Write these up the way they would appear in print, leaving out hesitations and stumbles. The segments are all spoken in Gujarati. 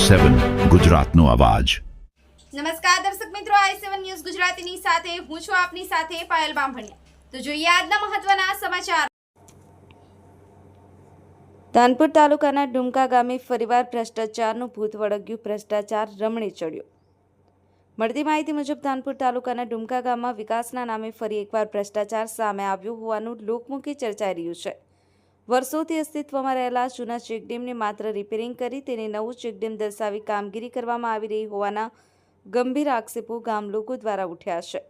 i7 ગુજરાતનો અવાજ। નમસ્કાર દર્શક મિત્રો, i7 ન્યૂઝ ગુજરાતીની સાથે હું છું આપની સાથે પાયલ બામભણિયા। તો જોઈએ આજના મહત્વના સમાચાર। ધાનપુર તાલુકાના ડુમકા ગામે ફરીવાર ભ્રષ્ટાચારનું ભૂત વળગ્યું। ભ્રષ્ટાચાર રમણે ચડ્યો। મળતી માહિતી મુજબ ધાનપુર તાલુકાના ડુમકા ગામમાં વિકાસના નામે ફરી એકવાર ભ્રષ્ટાચાર સામે આવ્યો હોવાનું લોકમુખે ચર્ચાઈ રહ્યું છે। વર્ષોથી અસ્તિત્વમાં રહેલા જૂના ચેકડેમને માત્ર રિપેરિંગ કરી તેને નવું ચેકડેમ દર્શાવી કામગીરી કરવામાં આવી રહી હોવાના ગંભીર આક્ષેપો ગામ લોકો દ્વારા ઉઠ્યા છે।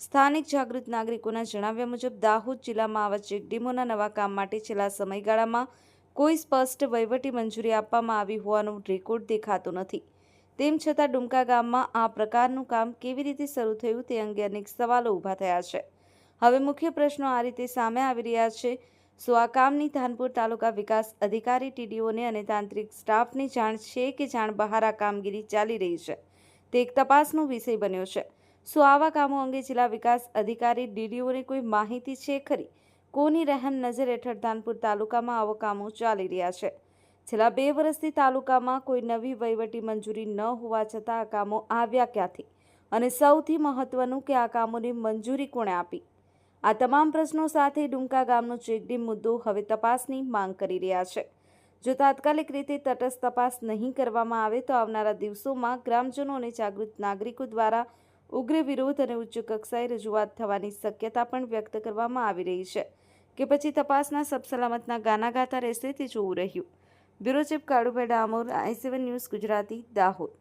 સ્થાનિક જાગૃત નાગરિકોના જણાવ્યા મુજબ દાહોદ જિલ્લામાં આવા ચેકડેમોના નવા કામ માટે છેલ્લા સમયગાળામાં કોઈ સ્પષ્ટ વહીવટી મંજૂરી આપવામાં આવી હોવાનો રેકોર્ડ દેખાતો નથી। તેમ છતાં ડુમકા ગામમાં આ પ્રકારનું કામ કેવી રીતે શરૂ થયું તે અંગે અનેક સવાલો ઊભા થયા છે। હવે મુખ્ય પ્રશ્નો આ રીતે સામે આવી રહ્યા છે। શું આ કામની ધાનપુર તાલુકા વિકાસ અધિકારી ટીડીઓને અને તાંત્રિક સ્ટાફને જાણ છે કે જાણ બહાર આ કામગીરી ચાલી રહી છે? તે એક તપાસનો વિષય બન્યો છે। શું આવા કામો અંગે જિલ્લા વિકાસ અધિકારી ડીડીઓને કોઈ માહિતી છે ખરી? કોની રહેમ નજર હેઠળ ધાનપુર તાલુકામાં આવા કામો ચાલી રહ્યા છે? છેલ્લા 2 વર્ષથી તાલુકામાં કોઈ નવી વહીવટી મંજૂરી ન હોવા છતાં આ કામો આવ્યા ક્યાંથી? અને સૌથી મહત્વનું કે આ કામોની મંજૂરી કોણે આપી? આ તમામ પ્રશ્નો સાથે ડુમકા ગામનો ચેકડેમ મુદ્દો હવે તપાસની માંગ કરી રહ્યા છે। જો તાત્કાલિક રીતે તટસ્થ તપાસ નહીં કરવામાં આવે તો આવનારા દિવસોમાં ગ્રામજનો અને જાગૃત નાગરિકો દ્વારા ઉગ્ર વિરોધ અને ઉચ્ચ કક્ષાએ રજૂઆત થવાની શક્યતા પણ વ્યક્ત કરવામાં આવી રહી છે કે પછી તપાસના સબસલામતના ગાના ગાતા રહેશે તે જોવું રહ્યું। Bureau chief Kalubhai Damor, i7 news Gujarati, Dahod.